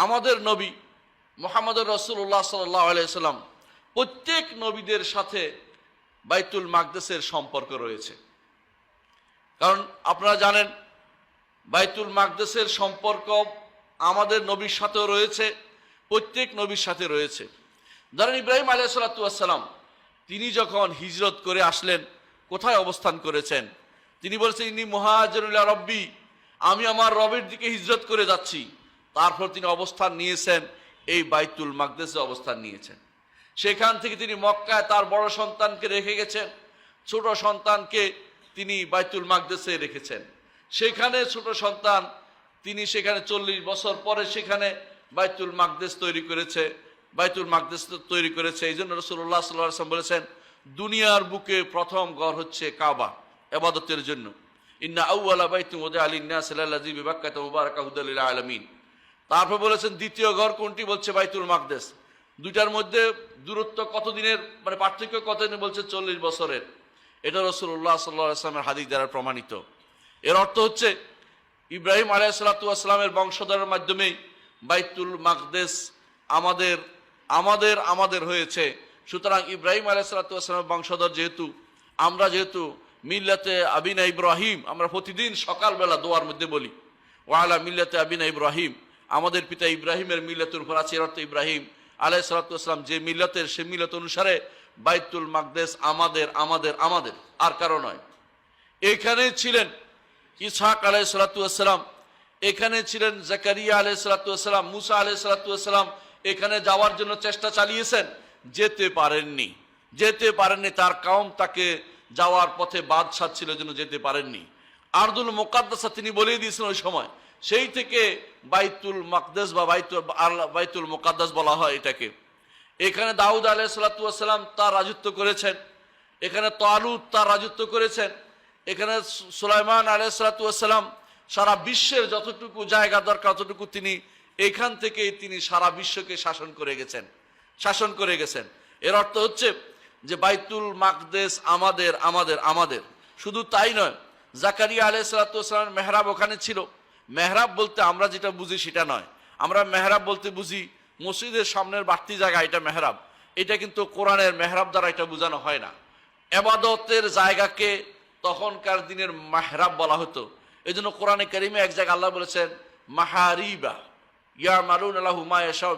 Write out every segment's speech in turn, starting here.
আমাদের নবী মুহাম্মদুর রাসূলুল্লাহ সাল্লাল্লাহু আলাইহি সাল্লাম প্রত্যেক নবীদের সাথে বাইতুল মাকদেসের সম্পর্ক রয়েছে। কারণ আপনারা জানেন বাইতুল মাকদেসের সম্পর্ক আমাদের নবীর সাথেও রয়েছে, প্রত্যেক নবীর সাথে রয়েছে। ধরেন ইব্রাহিম আলাইহিস সালাতু ওয়াস সালাম তিনি যখন হিজরত করে আসলেন, কোথায় অবস্থান করেছেন? তিনি বলেছেন ইন্নী মুহাজিরুন ইলা রব্বি, আমি আমার রবের দিকে হিজরত করে যাচ্ছি। তারপর তিনি অবস্থান নিয়েছেন এই বাইতুল মাকদেসে অবস্থান নিয়েছেন। সেখান থেকে তিনি মক্কায় তার বড় সন্তানকে রেখে গেছেন, ছোট সন্তানকে তিনি বাইতুল মাকদেসে রেখেছেন। সেখানে ছোট সন্তান তিনি সেখানে 40 বছর পরে সেখানে বাইতুল মাকদেস তৈরি করেছে, বাইতুল মাকদেস তৈরি করেছে। এই জন্য রাসূলুল্লাহ সাল্লাল্লাহু আলাইহি ওয়াসাল্লাম বলেছেন দুনিয়ার বুকে প্রথম ঘর হচ্ছে কাবা ইবাদতের জন্য। ইন্না আউওয়ালা বাইতুন ওয়াদিআ লিন-নাস লাল্লাযী বিবাক্কাতা মুবারাকান হুদাল লিল আলামিন। তারপর বলেছেন দ্বিতীয় ঘর কোনটি? বলছে বাইতুল মাকদেস। দুইটার মধ্যে দূরত্ব কতদিনের, মানে পার্থক্য কতদিন? বলছে 40 বছরের। এটা রাসূলুল্লাহ সাল্লাল্লাহু আলাইহি ওয়াসাল্লামের হাদিস দ্বারা প্রমাণিত। এর অর্থ হচ্ছে ইব্রাহিম আলাইহিস সালাতু ওয়াস সালামের বংশধরের মাধ্যমে বাইতুল মাকদেস আমাদের হয়েছে। সুতরাং ইব্রাহিম আলাইহিস সালাতু ওয়াস সালামের বংশধর যেহেতু আমরা, যেহেতু মিল্লাতে আবিনা ইব্রাহিম, আমরা প্রতিদিন সকালবেলা দোয়ার মধ্যে বলি ওয়ালা মিল্লাতে আবিনা ইব্রাহিম, আমাদের পিতা ইব্রাহিমের মিল্লাতের উপর আছে। এর অর্থ ইব্রাহিম আলাইহিস সালাতু ওয়াস সালাম যে মিল্লাতের, সে মিল্লাত অনুসারে বাইতুল মাকদেস আমাদের, আর কারো নয়। এখানে ছিলেন ইসহাক আলাইহিস সালাতু ওয়াস সালাম, এখানে ছিলেন জাকারিয়া আলাইহিস সালাতু ওয়াস সালাম, মুসা আলাইহিস সালাতু ওয়াস সালাম এখানে যাওয়ার জন্য চেষ্টা চালিয়েছেন, যেতে পারেননি। তার কওম তাকে যাওয়ার পথে বাদশা ছিল, জন্য যেতে পারেননি। আরদুল মুকাদ্দাসা তিনি বলেই দিয়েছেন ওই সময়, সেই থেকে বাইতুল মাকদেস বা বাইতুল মুকাদ্দাস বলা হয় এটাকে। এখানে দাউদ আলাইহিস সালাতু ওয়াস সালাম তার রাজত্ব করেছেন, এখানে তালুত তার রাজত্ব করেছেন, এখানে সুলাইমান আলাইহিস সালাতু ওয়াস সালাম সারা বিশ্বের যতটুকু জায়গা দরকার ততটুকু তিনি এখান থেকেই তিনি সারা বিশ্বকে শাসন করে গেছেন। এর অর্থ হচ্ছে যে বাইতুল মাকদেস আমাদের। শুধু তাই নয়, জাকারিয়া আলাইহিস সালাতু ওয়াস সালামের মেহরাব ওখানে ছিল। মেহরাব বলতে আমরা যেটা বুঝি সেটা নয়, আমরা মেহরাব বলতে বুঝি মসজিদের সামনের বাড়তি জায়গা, এটা মেহরাব। এটা কিন্তু কোরআনের মেহরাব দ্বারা এটা বোঝানো হয় না। ইবাদতের জায়গাকে তখনকার দিনের মেহরাব বলা হতো। এই জন্য কোরআনে কারিমে এক জায়গায় আল্লাহ বলেছেন মাহারিবা ইয়ামালুনা লাহু মা ইয়াশাউ,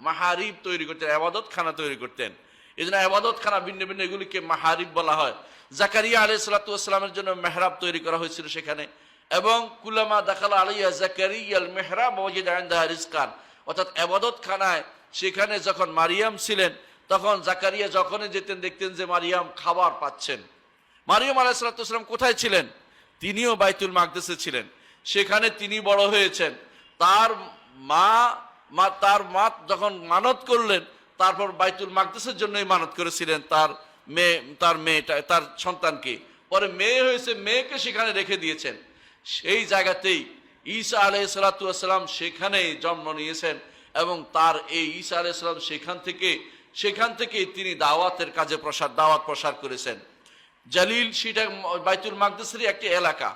মাহারিব তৈরি করতেন, ইবাদত খানা তৈরি করতেন। এই জন্য ইবাদত খানা ভিন্ন ভিন্ন এগুলিকে মাহারিব বলা হয়। জাকারিয়া আলাইহিস সালাতু ওয়াস সালামের জন্য মেহরাব তৈরি করা হয়েছিল সেখানে। এবং কুল্লামা দাখালা আলাইহা জাকারিয়াল মিহরাব ওয়াজিদা ইনদাহা রিজকান, অর্থাৎ ইবাদত খানায় সেখানে যখন মারিয়াম ছিলেন, তখন জাকারিয়া যখনই যেতেন দেখতেন যে মারিয়াম খাবার পাচ্ছেন। মারিয়াম আলাইহিস সালাতু ওয়াস সালাম কোথায় ছিলেন? তিনিও বাইতুল মাকদেসে ছিলেন, সেখানে তিনি বড় হয়েছেন। তার মা যখন মানত করলেন, তারপর বাইতুল মাকদেসের জন্যই মানত করেছিলেন তার সন্তানকে। পরে মেয়ে হয়েছে, মেয়েকে সেখানে রেখে দিয়েছেন। সেই জায়গাতেই ঈসা আলাইহিস সালাতু ওয়াস সালাম সেখানেই জন্ম নিয়েছেন এবং তার এই ঈসা আলাইহিস সালাম সেখান থেকে তিনি দাওয়াতের কাজে দাওয়াত প্রসার করেছেন। জালিল সেটা বাইতুল মাকদেসেরই একটি এলাকা,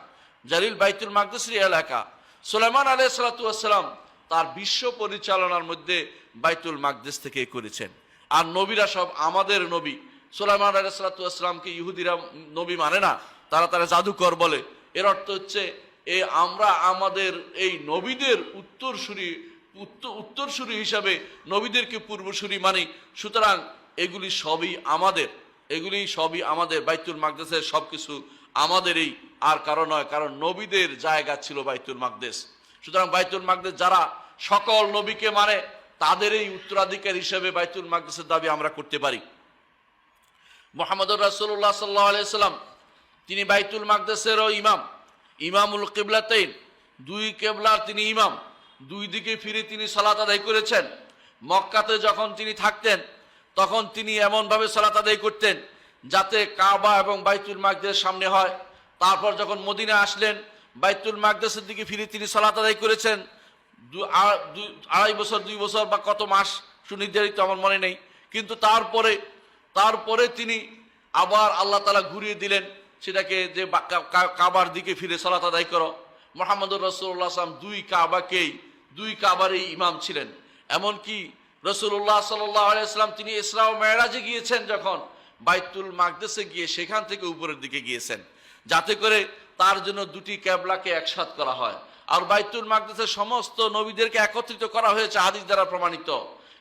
বাইতুল মাকদেসেরই এলাকা। সুলাইমান আলাইহিস সালাতু ওয়াস সালাম তার বিশ্ব পরিচালনার মধ্যে বাইতুল মাকদেস থেকে করেছেন। আর নবীরা সব আমাদের নবী। সুলাইমান আলাইহিস সালাতু ওয়াস সালামকে ইহুদিরা নবী মানে না, তারা জাদুকর বলে। এর অর্থ হচ্ছে আমরা আমাদের এই নবীদের উত্তরসূরি হিসাবে নবীদেরকে পূর্বসূরি মানি। সুতরাং এগুলি সবই আমাদের। বাইতুল মাকদেসের সবকিছু আমাদেরই, আর কারণ নয়, কারণ নবীদের জায়গা ছিল বাইতুল মাকদেস। সুতরাং বাইতুল মাকদেস যারা সকল নবীকে মানে, তাদের এই উত্তরাধিকার হিসেবে বাইতুল মাকদেসের দাবি আমরা করতে পারি। মুহাম্মদুর রাসূলুল্লাহ সাল্লাল্লাহু আলাইহি সাল্লাম তিনি বাইতুল মাকদেসেরও ইমামুল কিবলাতাইন, দুই কিবলার তিনি ইমাম। দুই দিকে ফিরে তিনি সালাত আদায় করেছেন। মক্কাতে যখন তিনি থাকতেন তখন তিনি এমনভাবে সালাত আদায় করতেন যাতে কাবা এবং বাইতুল মাকদেস সামনে হয়। তারপর যখন মদিনা আসলেন, বাইতুল মাকদেসের দিকে ফিরে তিনি সালাত আদায় করেছেন। 2.5 বছর 2 বছর বা কত মাস সুনির্ধারিত আমার মনে নেই, কিন্তু তারপরে তিনি আবার আল্লাহ তাআলা ঘুরিয়ে দিলেন সেটাকে, যে কাবার দিকে ফিরে সালাত আদায় করো। মুহাম্মদুর রাসূলুল্লাহ সাল্লাল্লাহু আলাইহি ওয়াসাল্লাম দুই কাবাকেই দুই কাবারই ইমাম ছিলেন। এমনকি রাসূলুল্লাহ সাল্লাল্লাহু আলাইহি ওয়াসাল্লাম তিনি ইসরা ও মেরাজে গিয়েছেন, যখন বাইতুল মাকদেসে গিয়ে সেখান থেকে উপরের দিকে গিয়েছেন, যাতে করে তার জন্য দুটি কিবলাকে একসাথ করা হয়। আর বাইতুল মাকদেসের সমস্ত নবীদেরকে একত্রিত করা হয়েছে হাদিস দ্বারা প্রমাণিত।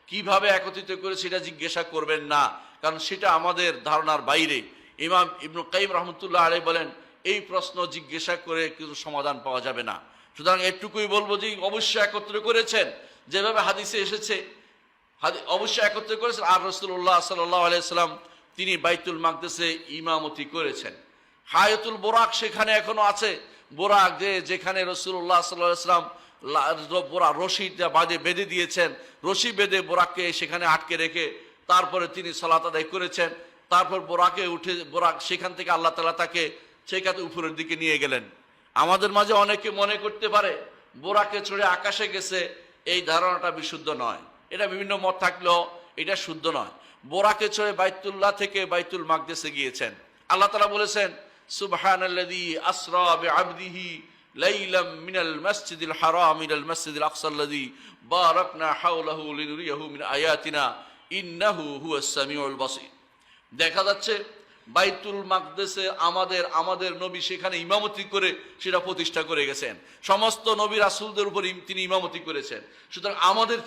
কিভাবে একত্রিত করে সেটা জিজ্ঞাসা করবেন না, কারণ সেটা আমাদের ধারণার বাইরে। ইমাম ইবনে কাইয়িম রাহমাতুল্লাহ আলাইহি বলেন, এই প্রশ্ন জিজ্ঞাসা করে কিছু সমাধান পাওয়া যাবে না। সুতরাং এটুকুই বলবো যে অবশ্যই একত্র করেছেন, যেভাবে হাদিসে এসেছে অবশ্যই একত্র করেছেন। আর রাসূলুল্লাহ সাল্লাল্লাহু আলাইহি সাল্লাম তিনি বাইতুল মাকদেসে ইমামতি করেছেন। হায়াতুল বোরাক সেখানে এখনো আছে। বোরাক যেখানে রাসূলুল্লাহ সাল্লাল্লাহু আলাইহি সাল্লাম রশি বেঁধে দিয়েছেন, রশি বেঁধে বোরাককে সেখানে আটকে রেখে তারপরে তিনি সালাত আদায় করেছেন। তারপর বোরাকে উঠে বোরাক সেখান থেকে আল্লাহ তাআলা তাকে সেখানে উপরের দিকে নিয়ে গেলেন। আমাদের মাঝে অনেকে মনে করতে পারে বোরাকে চড়ে আকাশে গেছে, এই ধারণাটা বিশুদ্ধ নয়। এটা বিভিন্ন মত থাকলেও এটা শুদ্ধ নয়। বোরাকে চড়ে বাইতুল্লাহ থেকে বাইতুল মাকদেসে গিয়েছেন। আল্লাহ তাআলা বলেছেন, সুবহানাল্লাযী আসরা বিআবদিহি লাইলাম মিনাল মাসজিদিল হারাম ইলাল মাসজিদিল আকসাল্লাযী বারাকনা হাওলাহু লিনুরিয়াহু মিন আয়াতিনা ইন্নাহু হুয়াস সামিউল বাসীর। দেখা যাচ্ছে বাইতুল মাকদেসে আমাদের নবী সেখানে ইমামতি করে সেটা প্রতিষ্ঠা করে গেছেন। সমস্ত নবী রাসূলদের উপর তিনি ইমামতি করেছেন। সুতরাং আমাদের